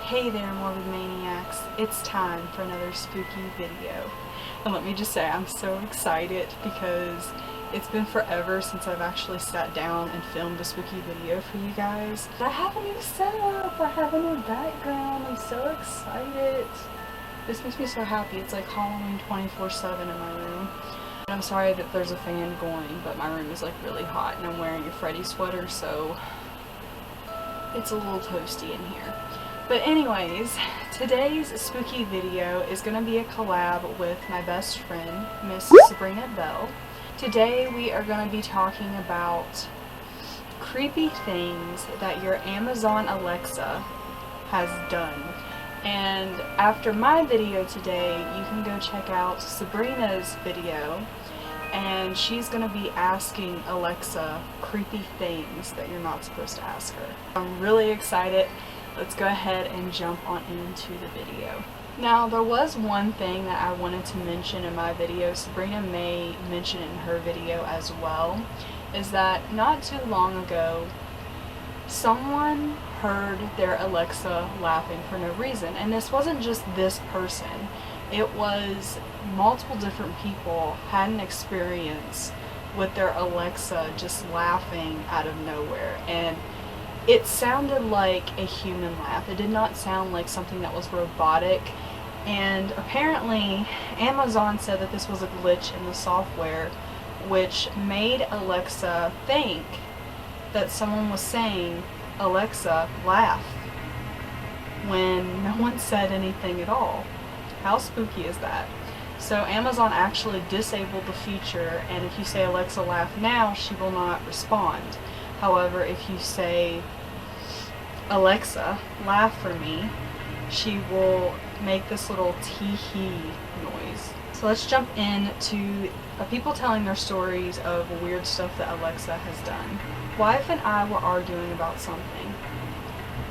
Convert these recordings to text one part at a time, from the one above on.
Hey there, Morbid Maniacs. It's time for another spooky video. And let me just say, I'm so excited because it's been forever since I've actually sat down and filmed a spooky video for you guys. I have a new setup, I have a new background, I'm so excited. This makes me so happy. It's like Halloween 24/7 in my room. And I'm sorry that there's a fan going, but my room is like really hot and I'm wearing a Freddy sweater, so it's a little toasty in here. But anyways, today's spooky video is going to be a collab with my best friend, Miss Sabrina Bell. Today we are going to be talking about creepy things that your Amazon Alexa has done. And after my video today, you can go check out Sabrina's video, and she's going to be asking Alexa creepy things that you're not supposed to ask her. I'm really excited. Let's go ahead and jump on into the video. Now, there was one thing that I wanted to mention in my video, Sabrina may mention it in her video as well, is that not too long ago, someone heard their Alexa laughing for no reason. And this wasn't just this person. It was multiple different people had an experience with their Alexa just laughing out of nowhere. And it sounded like a human laugh. It did not sound like something that was robotic. And apparently, Amazon said that this was a glitch in the software, which made Alexa think that someone was saying, "Alexa, laugh," when no one said anything at all. How spooky is that? So Amazon actually disabled the feature, and if you say, "Alexa, laugh now," she will not respond. However, if you say, "Alexa, laugh for me," she will make this little tee-hee noise. So let's jump into people telling their stories of weird stuff that Alexa has done. Wife and I were arguing about something.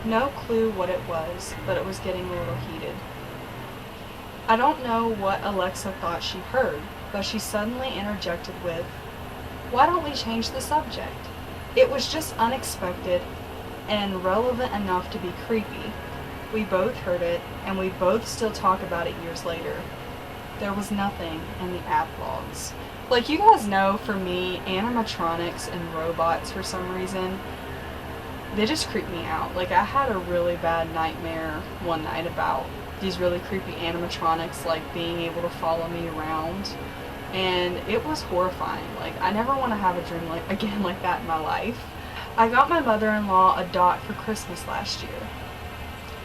No clue what it was, but it was getting a little heated. I don't know what Alexa thought she heard, but she suddenly interjected with, "Why don't we change the subject?" It was just unexpected and relevant enough to be creepy. We both heard it, and we both still talk about it years later. There was nothing in the app logs. Like, you guys know, for me, animatronics and robots, for some reason, they just creep me out. Like, I had a really bad nightmare one night about these really creepy animatronics, like, being able to follow me around. And it was horrifying. Like, I never want to have a dream again like that in my life. I got my mother-in-law a dot for Christmas last year.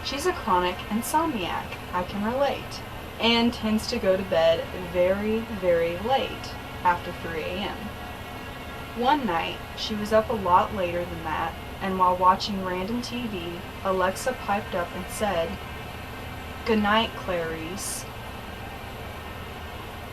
She's a chronic insomniac, I can relate, and tends to go to bed very, very late, after 3 a.m. One night, she was up a lot later than that, and while watching random TV, Alexa piped up and said, "Good night, Clarice."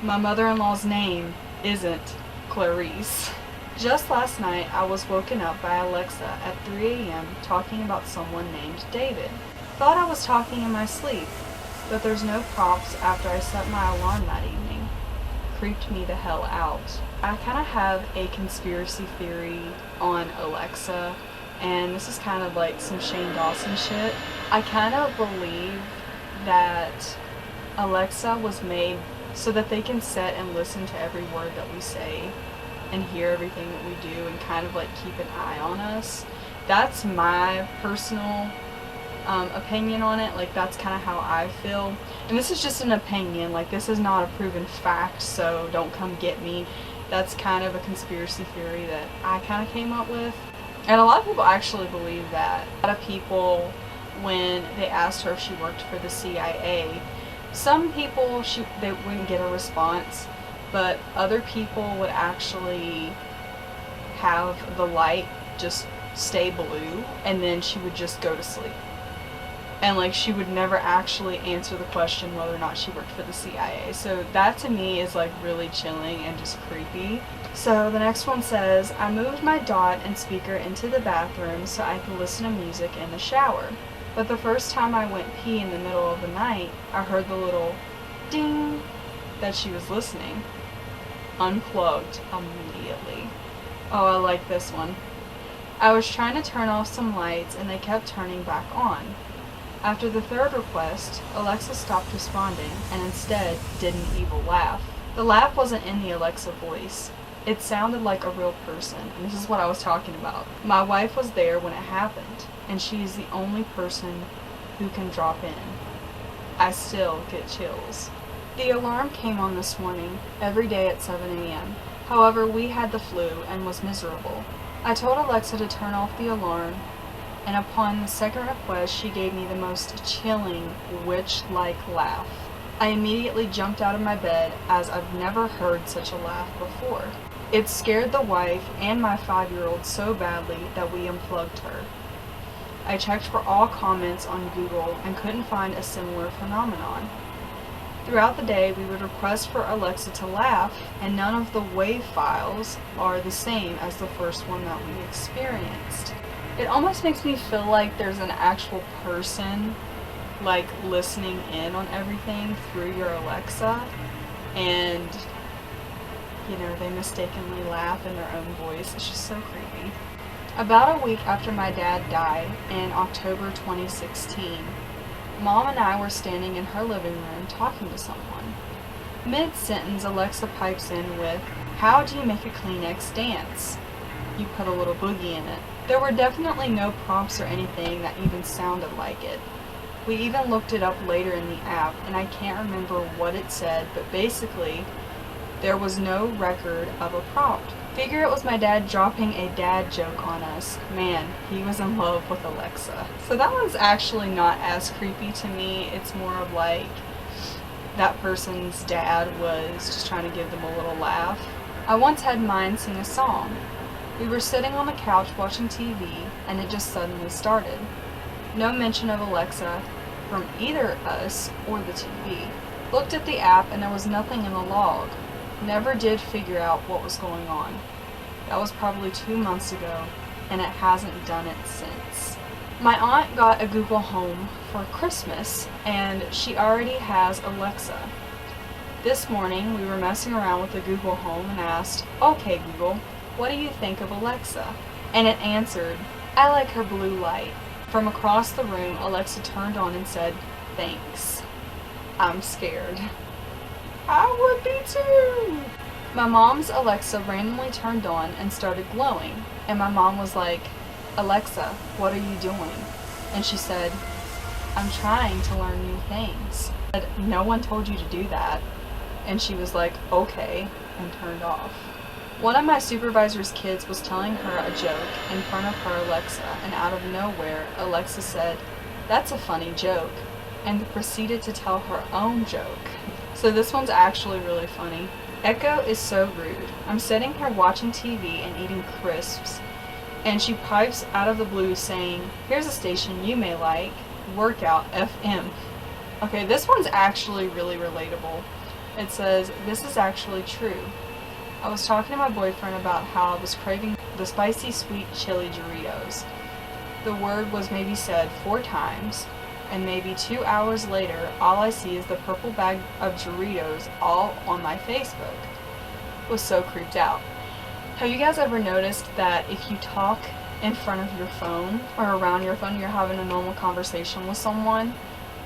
My mother-in-law's name isn't Clarice. Just last night, I was woken up by Alexa at 3 a.m. talking about someone named David. Thought I was talking in my sleep, but there's no prompts after I set my alarm that evening. Creeped me the hell out. I kind of have a conspiracy theory on Alexa, and this is kind of like some Shane Dawson shit. I kind of believe that Alexa was made so that they can sit and listen to every word that we say and hear everything that we do and kind of like keep an eye on us. That's my personal opinion on it. Like, that's kind of how I feel. And this is just an opinion. Like, this is not a proven fact, so don't come get me. That's kind of a conspiracy theory that I kind of came up with. And a lot of people actually believe that. A lot of people, when they asked her if she worked for the CIA, Some people, they wouldn't get a response, but other people would actually have the light just stay blue, and then she would just go to sleep. And like, she would never actually answer the question whether or not she worked for the CIA. So that to me is like really chilling and just creepy. So the next one says, I moved my dot and speaker into the bathroom so I could listen to music in the shower. But the first time I went pee in the middle of the night, I heard the little ding that she was listening. Unplugged immediately. Oh, I like this one. I was trying to turn off some lights and they kept turning back on. After the third request, Alexa stopped responding and instead did an evil laugh. The laugh wasn't in the Alexa voice. It sounded like a real person, and this is what I was talking about. My wife was there when it happened, and she is the only person who can drop in. I still get chills. The alarm came on this morning, every day at 7 a.m. However, we had the flu and was miserable. I told Alexa to turn off the alarm, and upon the second request, she gave me the most chilling, witch-like laugh. I immediately jumped out of my bed as I've never heard such a laugh before. It scared the wife and my 5-year-old so badly that we unplugged her. I checked for all comments on Google and couldn't find a similar phenomenon. Throughout the day, we would request for Alexa to laugh, and none of the WAV files are the same as the first one that we experienced. It almost makes me feel like there's an actual person like listening in on everything through your Alexa, and you know, they mistakenly laugh in their own voice. It's just so creepy. About a week after my dad died in October 2016, Mom and I were standing in her living room talking to someone. Mid-sentence, Alexa pipes in with, "How do you make a Kleenex dance? You put a little boogie in it." There were definitely no prompts or anything that even sounded like it. We even looked it up later in the app, and I can't remember what it said, but basically, there was no record of a prompt. Figure it was my dad dropping a dad joke on us. Man, he was in love with Alexa. So that one's actually not as creepy to me. It's more of like that person's dad was just trying to give them a little laugh. I once had mine sing a song. We were sitting on the couch watching TV, and it just suddenly started. No mention of Alexa from either us or the TV. Looked at the app, and there was nothing in the log. Never did figure out what was going on. That was probably 2 months ago, and it hasn't done it since. My aunt got a Google Home for Christmas, and she already has Alexa. This morning, we were messing around with the Google Home and asked, "Okay, Google, what do you think of Alexa?" And it answered, "I like her blue light." From across the room, Alexa turned on and said, "Thanks." I'm scared. I would be too. My mom's Alexa randomly turned on and started glowing, and my mom was like, "Alexa, what are you doing?" And she said, "I'm trying to learn new things." I said, "No one told you to do that." And she was like, "Okay," and turned off. One of my supervisor's kids was telling her a joke in front of her Alexa, and out of nowhere, Alexa said, "That's a funny joke," and proceeded to tell her own joke. So this one's actually really funny. Echo is so rude. I'm sitting here watching TV and eating crisps, and she pipes out of the blue saying, "Here's a station you may like, Workout FM." Okay, this one's actually really relatable. It says, "This is actually true. I was talking to my boyfriend about how I was craving the spicy sweet chili Doritos. The word was maybe said 4 times, and maybe 2 hours later, all I see is the purple bag of Doritos all on my Facebook." Was so creeped out. Have you guys ever noticed that if you talk in front of your phone or around your phone, you're having a normal conversation with someone,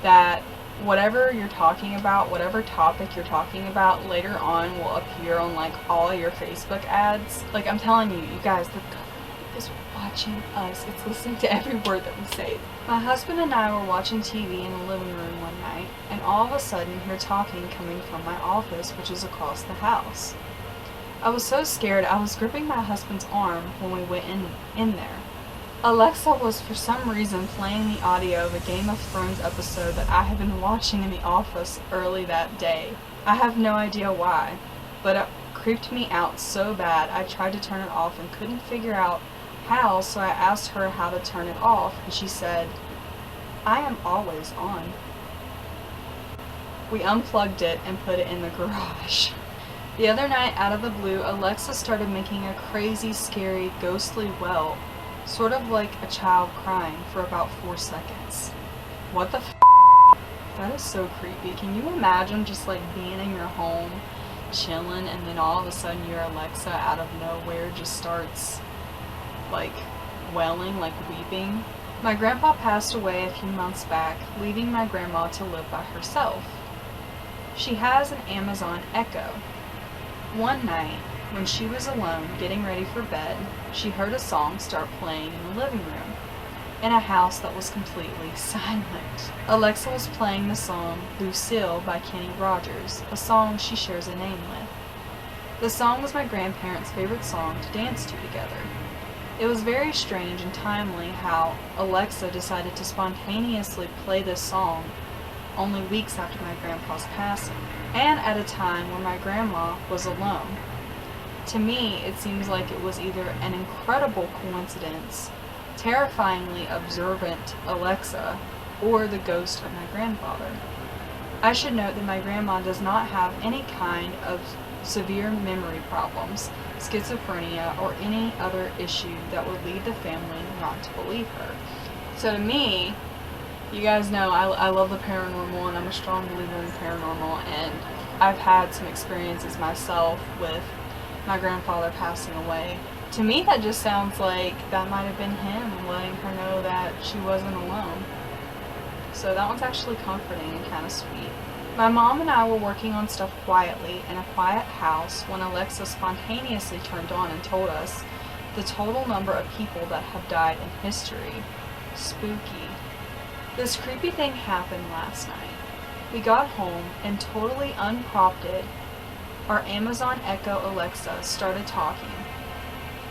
that whatever you're talking about, whatever topic you're talking about, later on will appear on like all your Facebook ads? Like, I'm telling you, you guys, the government is watching us. It's listening to every word that we say. My husband and I were watching TV in the living room one night, and all of a sudden hear talking coming from my office, which is across the house. I was so scared I was gripping my husband's arm when we went in there. Alexa was for some reason playing the audio of a Game of Thrones episode that I had been watching in the office early that day. I have no idea why, but it creeped me out so bad I tried to turn it off and couldn't figure out how, so I asked her how to turn it off, and she said, "I am always on." We unplugged it and put it in the garage. The other night, out of the blue, Alexa started making a crazy, scary, ghostly wail, sort of like a child crying, for about 4 seconds. What the f***? That is so creepy. Can you imagine just like being in your home, chilling, and then all of a sudden your Alexa out of nowhere just starts like wailing, like weeping? My grandpa passed away a few months back, leaving my grandma to live by herself. She has an Amazon Echo. One night, when she was alone getting ready for bed, she heard a song start playing in the living room, in a house that was completely silent. Alexa was playing the song Lucille by Kenny Rogers, a song she shares a name with. The song was my grandparents' favorite song to dance to together. It was very strange and timely how Alexa decided to spontaneously play this song only weeks after my grandpa's passing, and at a time when my grandma was alone. To me, it seems like it was either an incredible coincidence, terrifyingly observant Alexa, or the ghost of my grandfather. I should note that my grandma does not have any kind of severe memory problems, schizophrenia, or any other issue that would lead the family not to believe her. So to me, you guys know I love the paranormal, and I'm a strong believer in paranormal, and I've had some experiences myself with my grandfather passing away. To me, that just sounds like that might have been him letting her know that she wasn't alone. So that one's actually comforting and kind of sweet. My mom and I were working on stuff quietly in a quiet house when Alexa spontaneously turned on and told us the total number of people that have died in history. Spooky. This creepy thing happened last night. We got home and totally unprompted, our Amazon Echo Alexa started talking.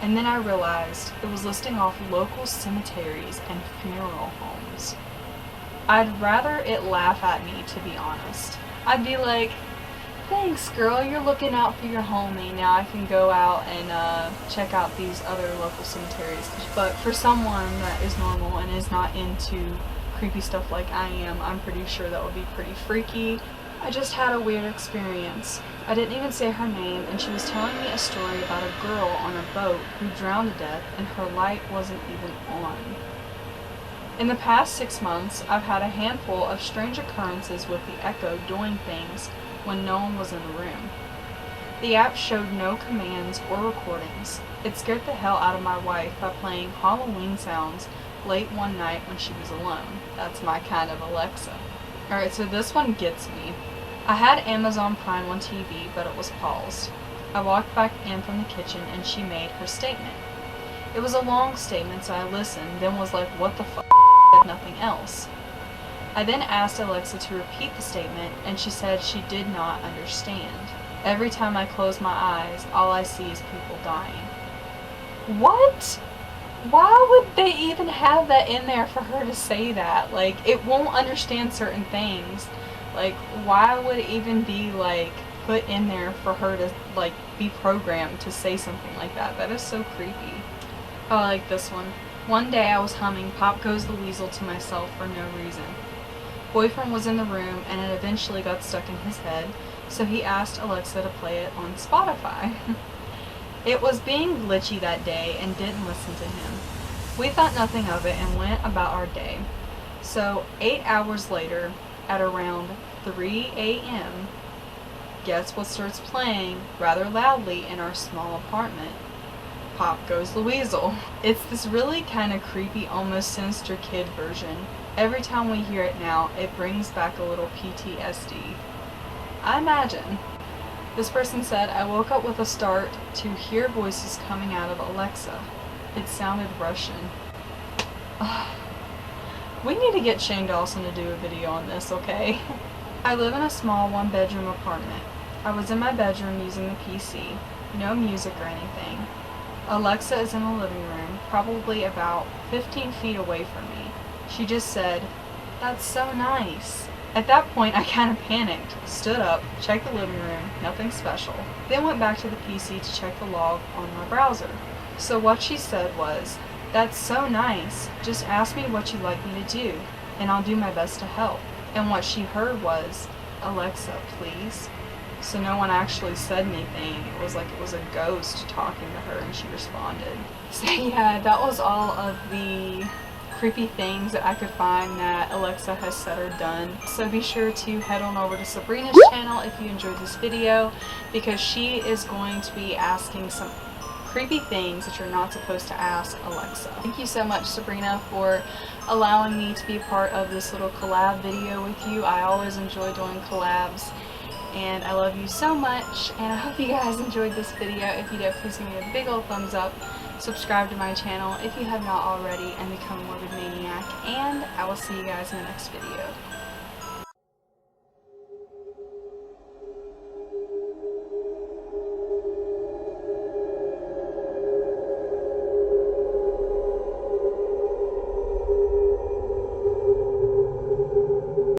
And then I realized it was listing off local cemeteries and funeral homes. I'd rather it laugh at me, to be honest. I'd be like, "Thanks, girl, you're looking out for your homie. Now I can go out and check out these other local cemeteries." But for someone that is normal and is not into creepy stuff like I am, I'm pretty sure that would be pretty freaky. I just had a weird experience. I didn't even say her name, and she was telling me a story about a girl on a boat who drowned to death and her light wasn't even on. In the past 6 months, I've had a handful of strange occurrences with the Echo doing things when no one was in the room. The app showed no commands or recordings. It scared the hell out of my wife by playing Halloween sounds late one night when she was alone. That's my kind of Alexa. Alright, so this one gets me. I had Amazon Prime on TV, but it was paused. I walked back in from the kitchen and she made her statement. It was a long statement, so I listened, then was like, "What the fuck?" said nothing else. I then asked Alexa to repeat the statement, and she said she did not understand. Every time I close my eyes, all I see is people dying. What? Why would they even have that in there for her to say that? Like, it won't understand certain things. Like, why would it even be, like, put in there for her to, like, be programmed to say something like that? That is so creepy. Oh, I like this one. One day I was humming Pop Goes the Weasel to myself for no reason. Boyfriend was in the room, and it eventually got stuck in his head, so he asked Alexa to play it on Spotify. It was being glitchy that day and didn't listen to him. We thought nothing of it and went about our day. So 8 hours later, at around 3 a.m., guess what starts playing rather loudly in our small apartment? Pop Goes the Weasel. It's this really kind of creepy, almost sinister kid version. Every time we hear it now, it brings back a little PTSD. I imagine. This person said, "I woke up with a start to hear voices coming out of Alexa. It sounded Russian." We need to get Shane Dawson to do a video on this, okay? I live in a small one-bedroom apartment. I was in my bedroom using the PC. No music or anything. Alexa is in the living room, probably about 15 feet away from me. She just said, "That's so nice." At that point, I kind of panicked, stood up, checked the living room, nothing special, then went back to the PC to check the log on my browser. So what she said was, "That's so nice, just ask me what you'd like me to do, and I'll do my best to help." And what she heard was, "Alexa, please." So no one actually said anything. It was like it was a ghost talking to her, and she responded. So yeah, that was all of the creepy things that I could find that Alexa has said or done. So be sure to head on over to Sabrina's channel if you enjoyed this video, because she is going to be asking some creepy things that you're not supposed to ask Alexa. Thank you so much, Sabrina, for allowing me to be a part of this little collab video with you. I always enjoy doing collabs, and I love you so much, and I hope you guys enjoyed this video. If you did, please give me a big old thumbs up, subscribe to my channel if you have not already, and become a morbid maniac, and I will see you guys in the next video.